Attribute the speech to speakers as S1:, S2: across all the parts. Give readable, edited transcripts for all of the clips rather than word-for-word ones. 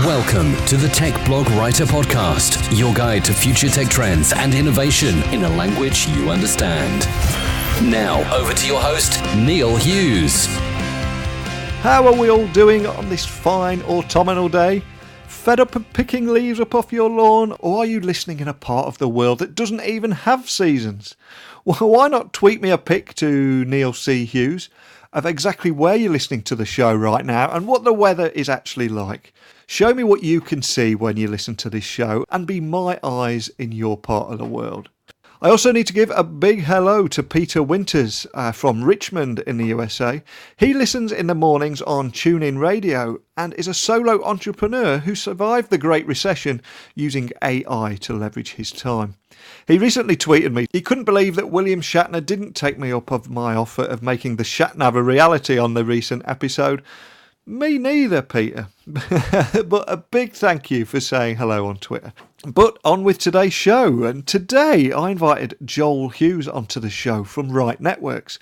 S1: Welcome to the Tech Blog Writer Podcast, your guide to future tech trends and innovation in a language you understand. Now, over to your host, Neil Hughes.
S2: How are we all doing on this fine autumnal day? Fed up of picking leaves up off your lawn, or are you listening in a part of the world that doesn't even have seasons? Well, why not tweet me a pic to Neil C. Hughes of exactly where you're listening to the show right now and what the weather is actually like. Show me what you can see when you listen to this show and be my eyes in your part of the world. I also need to give a big hello to Peter Winters from Richmond in the USA. He listens in the mornings on TuneIn Radio and is a solo entrepreneur who survived the Great Recession using AI to leverage his time. He recently tweeted me he couldn't believe that William Shatner didn't take me up of my offer of making the Shatner a reality on the recent episode. Me neither, Peter. But a big thank you for saying hello on Twitter. But on with today's show, and today I invited Joel Hughes onto the show from Right Networks.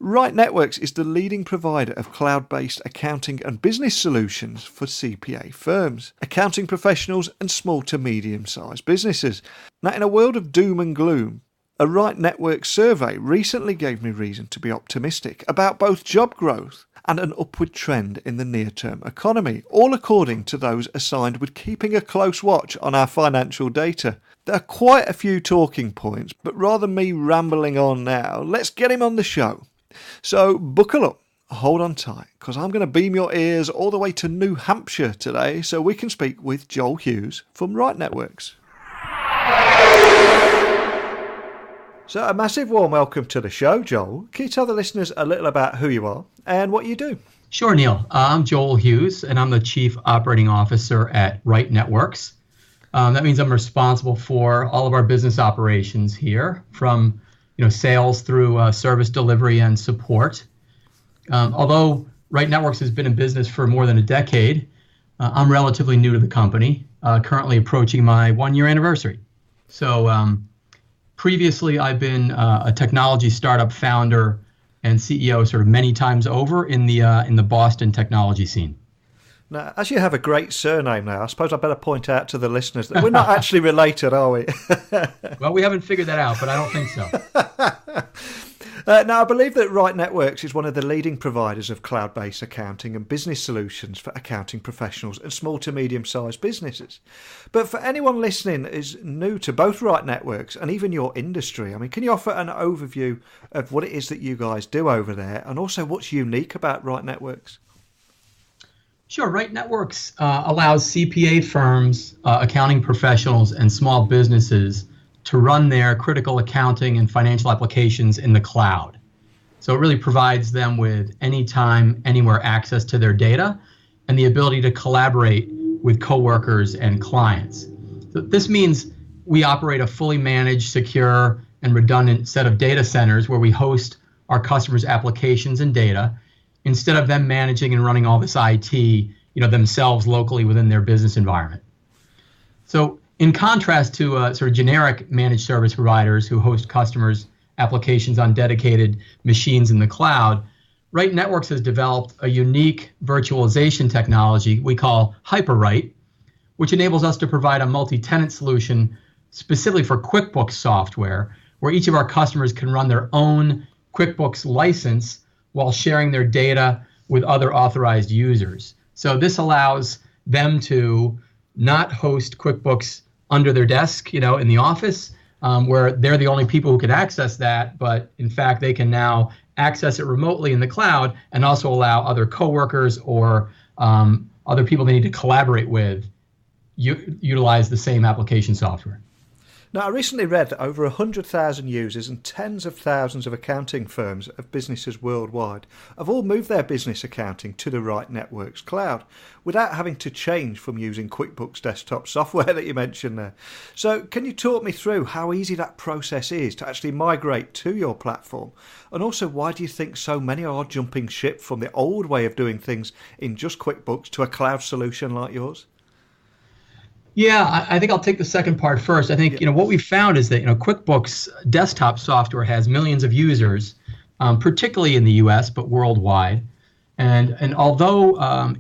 S2: Right Networks is the leading provider of cloud-based accounting and business solutions for CPA firms, accounting professionals and small to medium-sized businesses. Now, in a world of doom and gloom, a Right Networks survey recently gave me reason to be optimistic about both job growth and an upward trend in the near-term economy, all according to those assigned with keeping a close watch on our financial data. There are quite a few talking points, but rather than me rambling on now, let's get him on the show. So buckle up, hold on tight, because I'm going to beam your ears all the way to New Hampshire today so we can speak with Joel Hughes from Right Networks. So a massive warm welcome to the show, Joel. Can you tell the listeners a little about who you are and what you do?
S3: Sure, Neil. I'm Joel Hughes, and I'm the Chief Operating Officer at Right Networks. That means I'm responsible for all of our business operations here, from sales through service delivery and support. Although Right Networks has been in business for more than a decade, I'm relatively new to the company, currently approaching my 1-year anniversary. So previously, I've been a technology startup founder and CEO sort of many times over in the Boston technology scene.
S2: Now, as you have a great surname now, I suppose I better point out to the listeners that we're not actually related, are we?
S3: Well, we haven't figured that out, but I don't think so.
S2: Now, I believe that Right Networks is one of the leading providers of cloud-based accounting and business solutions for accounting professionals and small to medium-sized businesses. But for anyone listening that is new to both Right Networks and even your industry, can you offer an overview of what it is that you guys do over there and also what's unique about Right Networks?
S3: Sure. Right Networks allows CPA firms, accounting professionals, and small businesses to run their critical accounting and financial applications in the cloud. So it really provides them with anytime, anywhere access to their data and the ability to collaborate with coworkers and clients. So this means we operate a fully managed, secure, and redundant set of data centers where we host our customers' applications and data instead of them managing and running all this IT, themselves locally within their business environment. So in contrast to sort of generic managed service providers who host customers' applications on dedicated machines in the cloud, Right Networks has developed a unique virtualization technology we call HyperWrite, which enables us to provide a multi-tenant solution specifically for QuickBooks software, where each of our customers can run their own QuickBooks license while sharing their data with other authorized users. So this allows them to not host QuickBooks under their desk, in the office, where they're the only people who can access that, but in fact, they can now access it remotely in the cloud and also allow other coworkers or other people they need to collaborate with utilize the same application software.
S2: Now, I recently read that over 100,000 users and tens of thousands of accounting firms of businesses worldwide have all moved their business accounting to the Right Networks cloud without having to change from using QuickBooks desktop software that you mentioned there. So can you talk me through how easy that process is to actually migrate to your platform? And also, why do you think so many are jumping ship from the old way of doing things in just QuickBooks to a cloud solution like yours?
S3: Yeah, I think I'll take the second part first. I think what we found is that QuickBooks desktop software has millions of users, particularly in the U.S. but worldwide, And although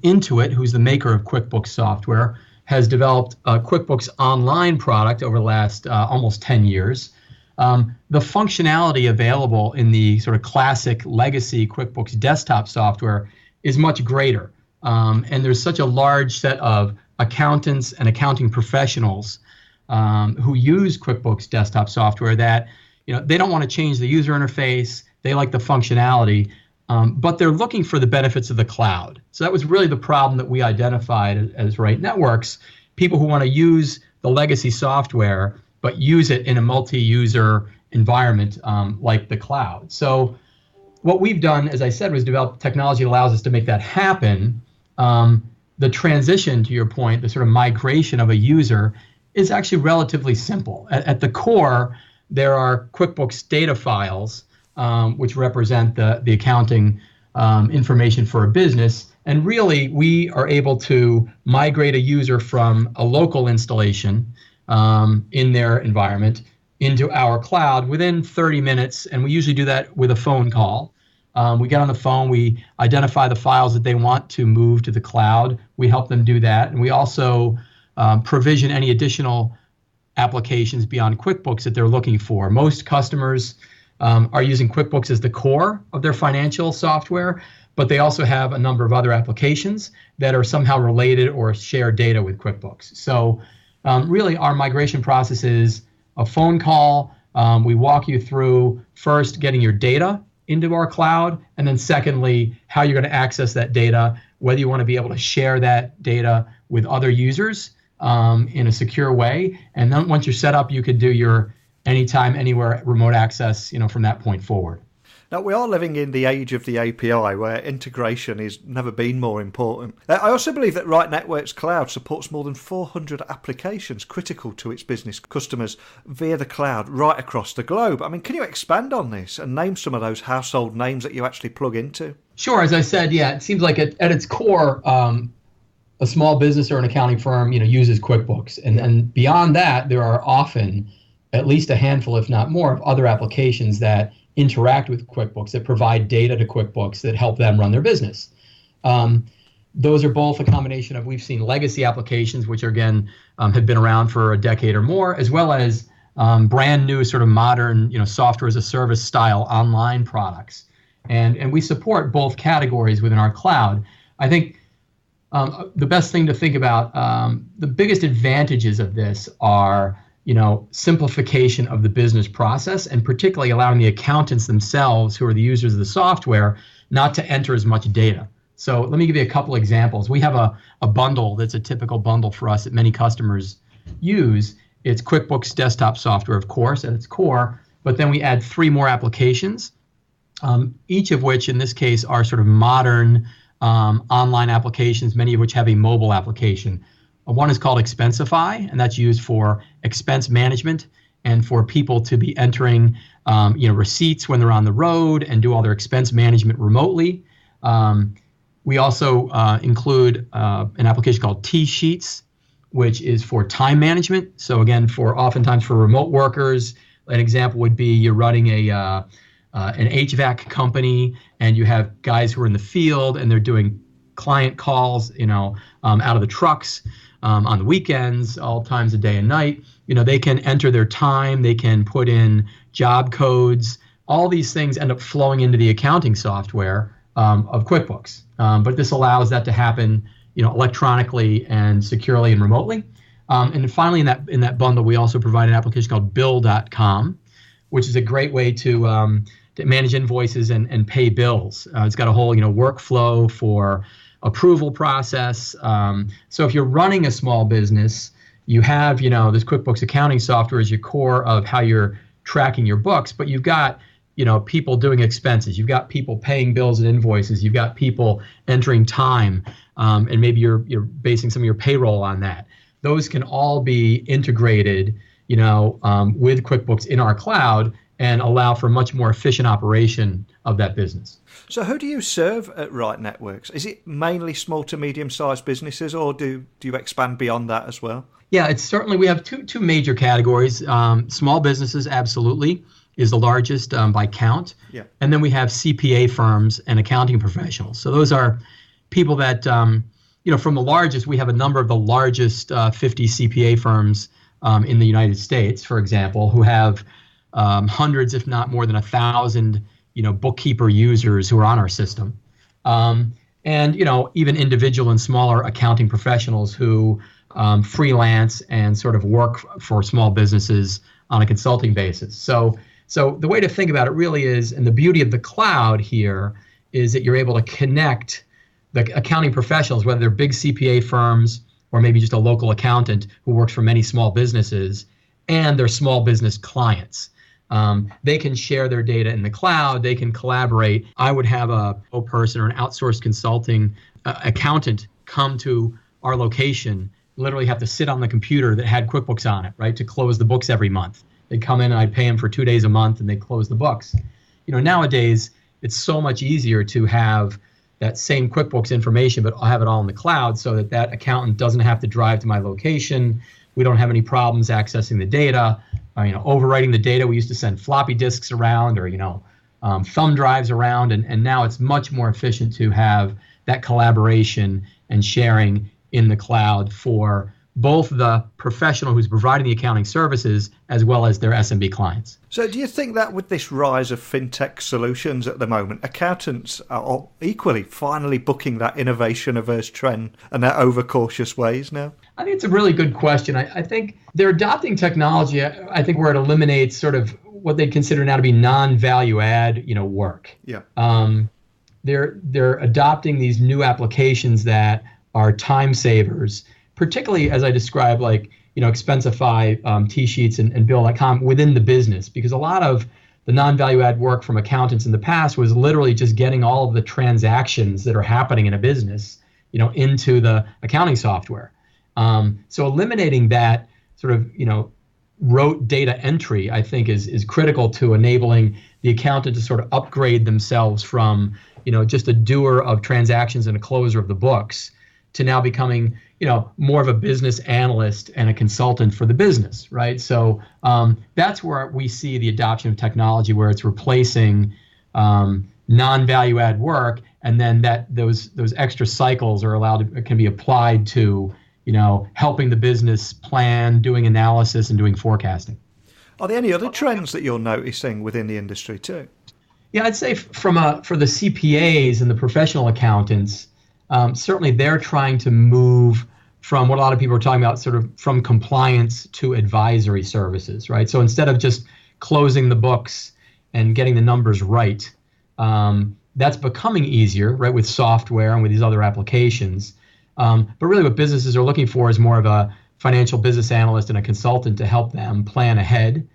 S3: Intuit, who's the maker of QuickBooks software, has developed a QuickBooks Online product over the last almost 10 years, the functionality available in the sort of classic legacy QuickBooks desktop software is much greater. And there's such a large set of accountants and accounting professionals who use QuickBooks desktop software that they don't want to change the user interface. They like the functionality, but they're looking for the benefits of the cloud. So that was really the problem that we identified as Right Networks, people who want to use the legacy software, but use it in a multi-user environment like the cloud. So what we've done, as I said, was develop technology that allows us to make that happen. The transition, to your point, the sort of migration of a user is actually relatively simple. At the core, there are QuickBooks data files, which represent the accounting information for a business. And really, we are able to migrate a user from a local installation in their environment into our cloud within 30 minutes. And we usually do that with a phone call. We get on the phone, we identify the files that they want to move to the cloud. We help them do that. And we also provision any additional applications beyond QuickBooks that they're looking for. Most customers are using QuickBooks as the core of their financial software, but they also have a number of other applications that are somehow related or share data with QuickBooks. So really our migration process is a phone call. We walk you through first getting your data into our cloud, and then secondly, how you're going to access that data, whether you want to be able to share that data with other users in a secure way. And then once you're set up, you can do your anytime, anywhere remote access, from that point forward.
S2: Now, we are living in the age of the API where integration has never been more important. I also believe that Right Networks Cloud supports more than 400 applications critical to its business customers via the cloud right across the globe. I mean, can you expand on this and name some of those household names that you actually plug into?
S3: Sure. As I said, it seems like at its core, a small business or an accounting firm, uses QuickBooks. And beyond that, there are often at least a handful, if not more, of other applications that interact with QuickBooks, that provide data to QuickBooks that help them run their business. Those are both a combination of, we've seen legacy applications, which again have been around for a decade or more, as well as brand new sort of modern, software as a service style online products. And we support both categories within our cloud. I think the best thing to think about, the biggest advantages of this are simplification of the business process, and particularly allowing the accountants themselves, who are the users of the software, not to enter as much data. So let me give you a couple examples. We have a bundle that's a typical bundle for us that many customers use. It's QuickBooks desktop software, of course, at its core, but then we add 3 more applications, each of which in this case are sort of modern online applications, many of which have a mobile application. One is called Expensify, and that's used for expense management and for people to be entering receipts when they're on the road and do all their expense management remotely. We also include an application called T-Sheets, which is for time management. So again, oftentimes for remote workers, an example would be you're running an HVAC company and you have guys who are in the field and they're doing client calls, out of the trucks. On the weekends, all times of day and night, they can enter their time, they can put in job codes. All these things end up flowing into the accounting software of QuickBooks. But this allows that to happen, electronically and securely and remotely. And then finally, in that bundle, we also provide an application called Bill.com, which is a great way to manage invoices and pay bills. It's got a whole workflow for approval process. So if you're running a small business, you have, this QuickBooks accounting software as your core of how you're tracking your books, but you've got, people doing expenses. You've got people paying bills and invoices. You've got people entering time, and maybe you're basing some of your payroll on that. Those can all be integrated, with QuickBooks in our cloud and allow for much more efficient operation of that business.
S2: So who do you serve at Right Networks? Is it mainly small to medium-sized businesses, or do you expand beyond that as well?
S3: Yeah, it's certainly, we have two major categories. Small businesses, absolutely. is the largest by count.
S2: Yeah.
S3: And then we have CPA firms and accounting professionals. So those are people that, from the largest, we have a number of the largest 50 CPA firms in the United States, for example, who have hundreds, if not more than 1,000, bookkeeper users who are on our system. And, even individual and smaller accounting professionals who freelance and sort of work for small businesses on a consulting basis. So the way to think about it really is, and the beauty of the cloud here is that you're able to connect the accounting professionals, whether they're big CPA firms or maybe just a local accountant who works for many small businesses, and their small business clients. They can share their data in the cloud. They can collaborate. I would have a person or an outsourced consulting accountant come to our location, literally have to sit on the computer that had QuickBooks on it, right, to close the books every month. They'd come in and I'd pay them for 2 days a month and they'd close the books. Nowadays, it's so much easier to have that same QuickBooks information, but I'll have it all in the cloud so that accountant doesn't have to drive to my location. We don't have any problems accessing the data, overwriting the data. We used to send floppy disks around or, thumb drives around. And now it's much more efficient to have that collaboration and sharing in the cloud for both the professional who's providing the accounting services as well as their SMB clients.
S2: So do you think that with this rise of FinTech solutions at the moment, accountants are equally finally booking that innovation-averse trend and their overcautious ways now?
S3: I think it's a really good question. I think they're adopting technology, I think, where it eliminates sort of what they consider now to be non-value add, work.
S2: Yeah.
S3: They're adopting these new applications that are time savers, particularly as I described, like, Expensify, T-Sheets, and Bill.com within the business, because a lot of the non-value add work from accountants in the past was literally just getting all of the transactions that are happening in a business, into the accounting software. So eliminating that sort of, rote data entry, I think is critical to enabling the accountant to sort of upgrade themselves from, just a doer of transactions and a closer of the books to now becoming, more of a business analyst and a consultant for the business, right? So that's where we see the adoption of technology, where it's replacing non-value add work, and then those extra cycles can be applied to, helping the business plan, doing analysis, and doing forecasting.
S2: Are there any other trends that you're noticing within the industry too?
S3: Yeah, I'd say for the CPAs and the professional accountants, certainly they're trying to move from what a lot of people are talking about, sort of from compliance to advisory services, right? So instead of just closing the books and getting the numbers right, that's becoming easier, right, with software and with these other applications. But really what businesses are looking for is more of a financial business analyst and a consultant to help them plan ahead,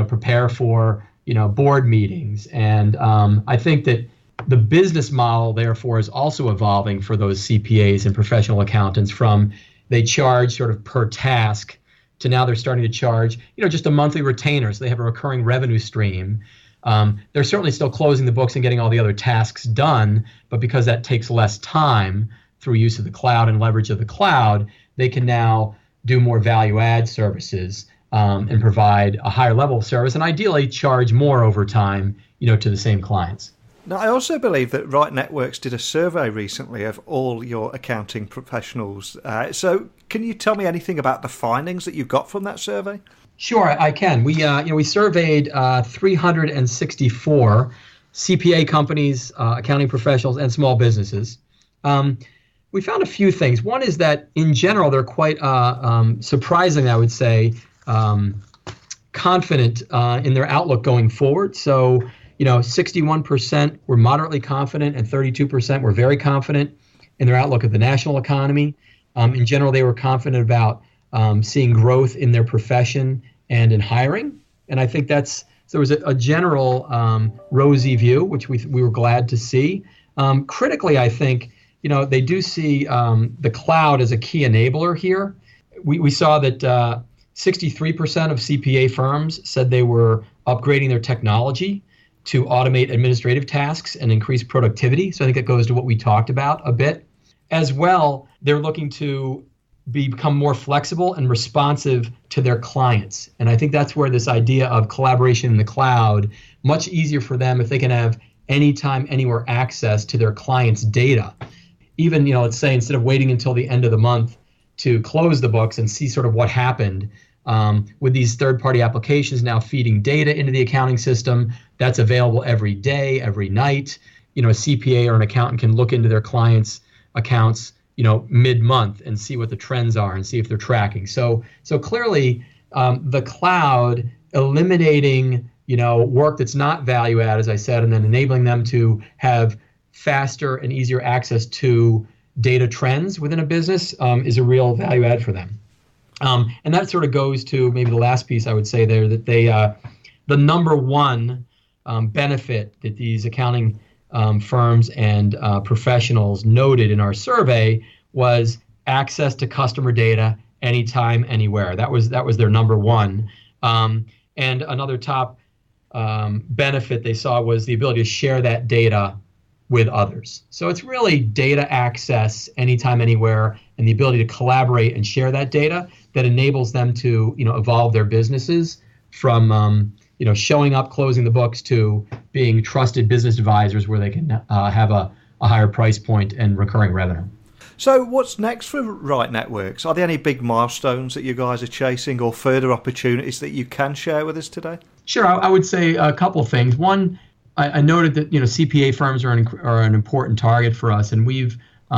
S3: prepare for, board meetings. And I think that the business model, therefore, is also evolving for those CPAs and professional accountants from they charge sort of per task to now they're starting to charge, just a monthly retainer. So they have a recurring revenue stream. They're certainly still closing the books and getting all the other tasks done, but because that takes less time through use of the cloud and leverage of the cloud, they can now do more value add services and provide a higher level of service and ideally charge more over time, to the same clients.
S2: Now, I also believe that Right Networks did a survey recently of all your accounting professionals. So can you tell me anything about the findings that you got from that survey?
S3: Sure, I can. We surveyed 364 CPA companies, accounting professionals, and small businesses. We found a few things. One is that in general, they're quite surprising, I would say, confident in their outlook going forward. So, 61% were moderately confident and 32% were very confident in their outlook of the national economy. In general, they were confident about seeing growth in their profession and in hiring. And I think there was a general rosy view, which we were glad to see. Critically, I think, they do see the cloud as a key enabler here. We saw that 63% of CPA firms said they were upgrading their technology to automate administrative tasks and increase productivity. So I think it goes to what we talked about a bit. As well, they're looking to become more flexible and responsive to their clients. And I think that's where this idea of collaboration in the cloud, much easier for them if they can have anytime, anywhere access to their clients' data. Even, let's say instead of waiting until the end of the month to close the books and see sort of what happened, with these third-party applications now feeding data into the accounting system, that's available every day, every night. A CPA or an accountant can look into their clients' accounts, mid-month and see what the trends are and see if they're tracking. So clearly, the cloud eliminating, work that's not value add, as I said, and then enabling them to have faster and easier access to data trends within a business is a real value add for them. And that sort of goes to maybe the last piece I would say there, that the number one benefit that these accounting firms and professionals noted in our survey was access to customer data anytime, anywhere. That was their number one. And another top benefit they saw was the ability to share that data with others. So it's really data access anytime, anywhere, and the ability to collaborate and share that data that enables them to, evolve their businesses from, showing up, closing the books to being trusted business advisors where they can have a higher price point and recurring revenue.
S2: So what's next for Right Networks? Are there any big milestones that you guys are chasing or further opportunities that you can share with us today?
S3: Sure, I would say a couple of things. One, I noted that CPA firms are an important target for us, and we've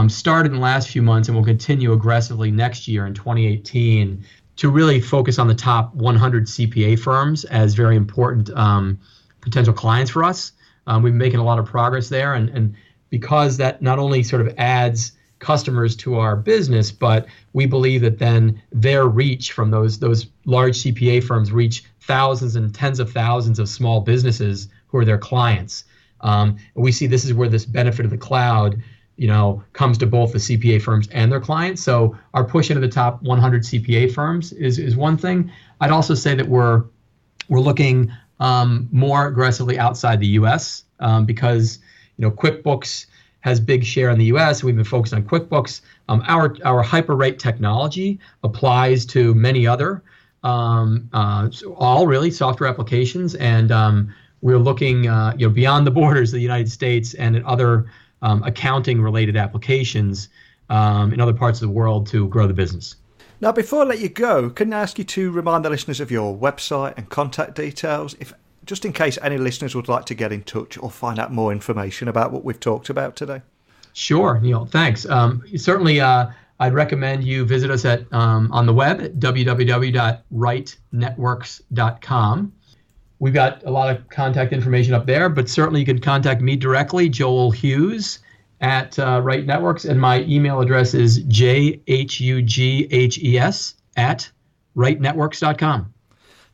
S3: started in the last few months and will continue aggressively next year in 2018 to really focus on the top 100 CPA firms as very important potential clients for us. We've been making a lot of progress there, and because that not only sort of adds customers to our business, but we believe that then their reach from those large CPA firms reach thousands and tens of thousands of small businesses who are their clients. We see this is where this benefit of the cloud, comes to both the CPA firms and their clients. So our push into the top 100 CPA firms is one thing. I'd also say that we're looking more aggressively outside the U.S. Because QuickBooks has big share in the U.S. We've been focused on QuickBooks. Our hyper-rate technology applies to many other, all really software applications, and we're looking, beyond the borders of the United States and at other accounting-related applications in other parts of the world to grow the business.
S2: Now, before I let you go, can I ask you to remind the listeners of your website and contact details, just in case any listeners would like to get in touch or find out more information about what we've talked about today?
S3: Sure, Neil. Thanks. Certainly, I'd recommend you visit us on the web at www.right&nbsp.com. We've got a lot of contact information up there, but certainly you can contact me directly, Joel Hughes, at Right Networks, and my email address is jhughes@rightnetworks.com.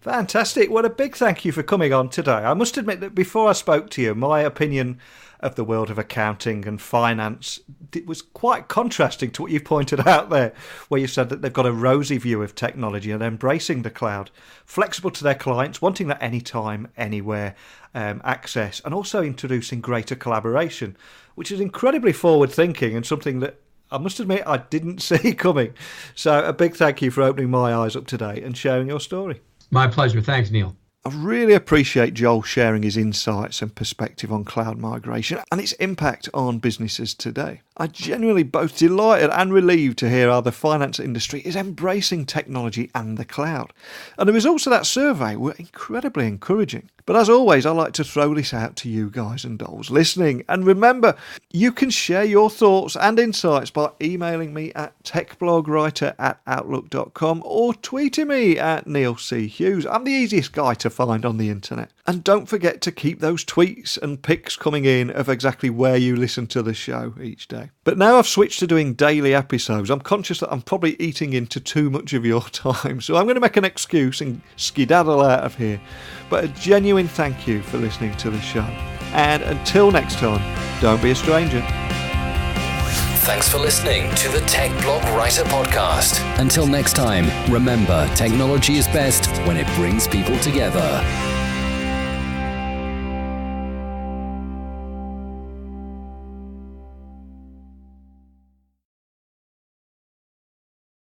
S2: Fantastic. Well, a big thank you for coming on today. I must admit that before I spoke to you, my opinion of the world of accounting and finance was quite contrasting to what you pointed out there, where you said that they've got a rosy view of technology and embracing the cloud, flexible to their clients, wanting that anytime, anywhere access, and also introducing greater collaboration, which is incredibly forward-thinking and something that I must admit I didn't see coming. So a big thank you for opening my eyes up today and sharing your story.
S3: My pleasure. Thanks, Neil.
S2: I really appreciate Joel sharing his insights and perspective on cloud migration and its impact on businesses today. I'm genuinely both delighted and relieved to hear how the finance industry is embracing technology and the cloud. And the results of that survey were incredibly encouraging. But as always, I like to throw this out to you guys and dolls listening. And remember, you can share your thoughts and insights by emailing me at techblogwriter@outlook.com or tweeting me at Neil C. Hughes. I'm the easiest guy to find on the internet. And don't forget to keep those tweets and pics coming in of exactly where you listen to the show each day. But now I've switched to doing daily episodes, I'm conscious that I'm probably eating into too much of your time. So I'm going to make an excuse and skedaddle out of here. But a genuine thank you for listening to the show. And until next time, don't be a stranger.
S1: Thanks for listening to the Tech Blog Writer Podcast. Until next time, remember, technology is best when it brings people together.